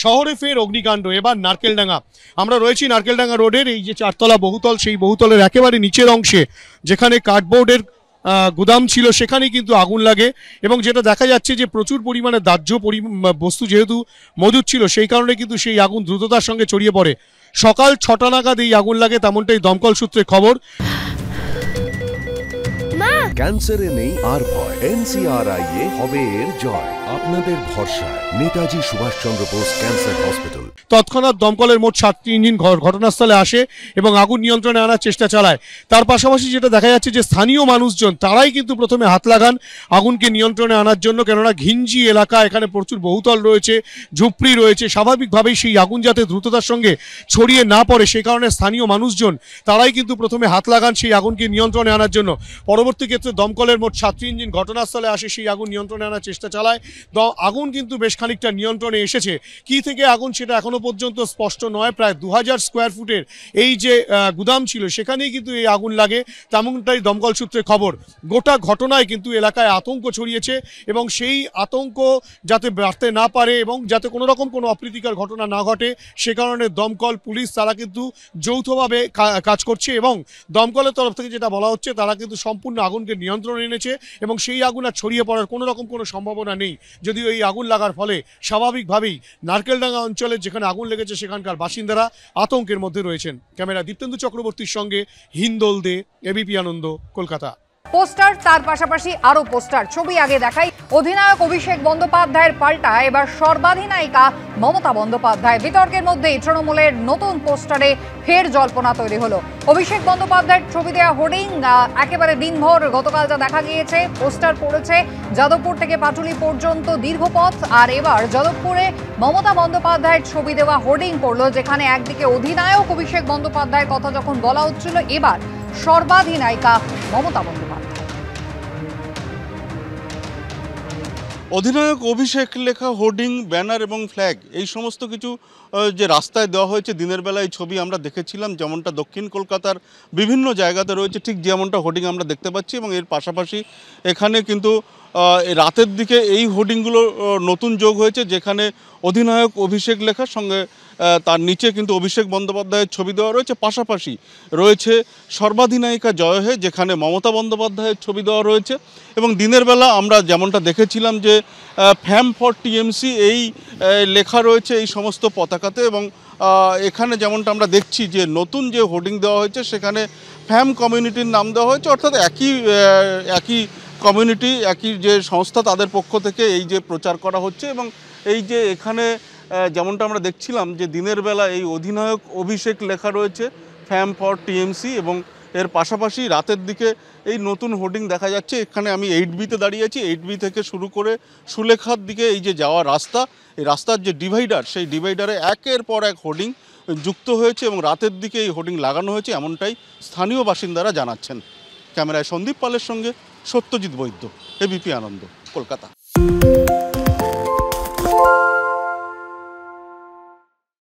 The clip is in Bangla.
শহরে ফের অগ্নিকাণ্ড, এবার নারকেলডাঙ্গা। আমরা রয়েছি নারকেলডাঙ্গা রোডের এই যে চারতলা বহুতল, সেই বহুতলের একেবারে নিচের অংশে যেখানে কার্ডবোর্ডের গুদাম ছিল সেখানেই কিন্তু আগুন লাগে। এবং যেটা দেখা যাচ্ছে যে প্রচুর পরিমাণে দাহ্য বস্তু যেহেতু মজুদ ছিল, সেই কারণে কিন্তু সেই আগুন দ্রুততার সঙ্গে ছড়িয়ে পড়ে। সকাল 6টা নাগাদ এই আগুন লাগে, তেমনটাই দমকল সূত্রে খবর। ক্যান্সারে নেই আর ভয়, NCRI হবে এর জয়। আপনাদের ভরসা নেতাজি সুভাষচন্দ্র বোস ক্যান্সার হসপিটাল। তৎক্ষণাৎ দমকলের মোট 7টি ইঞ্জিন ঘটনাস্থলে আসে এবং আগুন নিয়ন্ত্রণে আনার চেষ্টা চালায়। তার পাশাপাশি যেটা দেখা যাচ্ছে যে স্থানীয় মানুষজন তারাই কিন্তু প্রথমে হাত লাগান আগুনকে নিয়ন্ত্রণে আনার জন্য, কেননা ঘিঞ্জি এলাকা, এখানে প্রচুর বহুতল রয়েছে, ঝুপড়ি রয়েছে, স্বাভাবিকভাবেই সেই আগুন যাতে দ্রুততার সঙ্গে ছড়িয়ে না পড়ে সেই কারণে স্থানীয় মানুষজন তারাই কিন্তু প্রথমে হাত লাগান সেই আগুনকে নিয়ন্ত্রণে আনার জন্য। পরবর্তী ক্ষেত্রে দমকলের মোট 7টি ইঞ্জিন ঘটনাস্থলে আসে, সেই আগুন নিয়ন্ত্রণে আনার চেষ্টা চালায়। আগুন কিন্তু বেশ খানিকটা নিয়ন্ত্রণে এসেছে। কি থেকে আগুন সেটা এখনো পর্যন্ত স্পষ্ট নয়। প্রায় 2000 স্কোয়ার ফুটের এই যে গুদাম ছিল সেখানেই কিন্তু এই আগুন লাগে, তেমনটাই দমকল সূত্রে খবর। গোটা ঘটনায় কিন্তু এলাকায় আতঙ্ক ছড়িয়েছে এবং সেই আতঙ্ক যাতে বাড়তে না পারে এবং যাতে কোনো রকম কোনো অপ্রীতিকর ঘটনা না ঘটে সে কারণে দমকল, পুলিশ তারা কিন্তু যৌথভাবে কাজ করছে। এবং দমকলের তরফ থেকে যেটা বলা হচ্ছে তারা কিন্তু সম্পূর্ণ আগুনকে নিয়ন্ত্রণে এনেছে এবং সেই আগুন আর ছড়িয়ে পড়ার কোনো রকম কোনো সম্ভাবনা নেই। যদিও এই আগুন লাগার ফলে স্বাভাবিকভাবেই নারকেলডাঙ্গা অঞ্চলের যেখানে আগুন লেগেছে সেখানকার বাসিন্দারা আতঙ্কের মধ্যে রয়েছেন। ক্যামেরা দীপ্তেন্দু চক্রবর্তীর সঙ্গে হিন্দোল দে, এবিপি আনন্দ, কলকাতা। পোস্টার, তার পাশাপাশি আরো পোস্টার, ছবি আগে দেখাই। অধিনায়ক অভিষেক বন্দ্যোপাধ্যায়ের পাল্টা এবার সর্বাধিনায়িকা মমতা বন্দ্যোপাধ্যায়। বিতর্কের মধ্যেই তৃণমূলের নতুন পোস্টারে ফের জল্পনা তৈরি হলো। অভিষেক বন্দ্যোপাধ্যায়ের ছবি দেওয়া হোর্ডিং একেবারে দিনভর গতকাল যা দেখা গিয়েছে, পোস্টার পড়েছে যাদবপুর থেকে পাটুলি পর্যন্ত দীর্ঘ পথ। আর এবার যাদবপুরে মমতা বন্দ্যোপাধ্যায়ের ছবি দেওয়া হোর্ডিং পড়লো, যেখানে একদিকে অধিনায়ক অভিষেক বন্দ্যোপাধ্যায়ের কথা যখন বলা হচ্ছিল, এবার সর্বাধিনায়িকা মমতা বন্দ্যোপাধ্যায়। অধিনায়ক অভিষেক লেখা হোর্ডিং, ব্যানার এবং ফ্ল্যাগ এই সমস্ত কিছু যে রাস্তায় দেওয়া হয়েছে দিনের বেলা, এই ছবি আমরা দেখেছিলাম যেমনটা দক্ষিণ কলকাতার বিভিন্ন জায়গাতে রয়েছে, ঠিক যেমনটা হোর্ডিং আমরা দেখতে পাচ্ছি। এবং এর পাশাপাশি এখানে কিন্তু রাতের দিকে এই হোর্ডিংগুলো নতুন যোগ হয়েছে, যেখানে অধিনায়ক অভিষেক লেখার সঙ্গে তার নিচে কিন্তু অভিষেক বন্দ্যোপাধ্যায়ের ছবি দেওয়া রয়েছে। পাশাপাশি রয়েছে সর্বাধিনায়িকা জয় হে, যেখানে মমতা বন্দ্যোপাধ্যায়ের ছবি দেওয়া রয়েছে। এবং দিনের বেলা আমরা যেমনটা দেখেছিলাম যে ফ্যাম ফর টিএমসি এই লেখা রয়েছে এই সমস্ত পতাকাতে। এবং এখানে যেমনটা আমরা দেখছি যে নতুন যে হোর্ডিং দেওয়া হয়েছে সেখানে ফ্যাম কমিউনিটির নাম দেওয়া হয়েছে, অর্থাৎ একই কমিউনিটি, একই যে সংস্থা তাদের পক্ষ থেকে এই যে প্রচার করা হচ্ছে। এবং এই যে এখানে যেমনটা আমরা দেখছিলাম যে দিনের বেলা এই অধিনায়ক অভিষেক লেখা রয়েছে ফ্যাম ফর টিএমসি, এবং এর পাশাপাশি রাতের দিকে এই নতুন হোর্ডিং দেখা যাচ্ছে। এখানে আমি 8বিতে দাঁড়িয়ে আছি। 8বি থেকে শুরু করে সুলেখার দিকে এই যে যাওয়া রাস্তা, এই রাস্তার যে ডিভাইডার, সেই ডিভাইডারে একের পর এক হোর্ডিং যুক্ত হয়েছে এবং রাতের দিকে এই হোর্ডিং লাগানো হয়েছে, এমনটাই স্থানীয় বাসিন্দারা জানাচ্ছেন। ক্যামেরায় সন্দীপ পালের সঙ্গে সত্যজিৎ বৈদ্য, এবিপি আনন্দ, কলকাতা।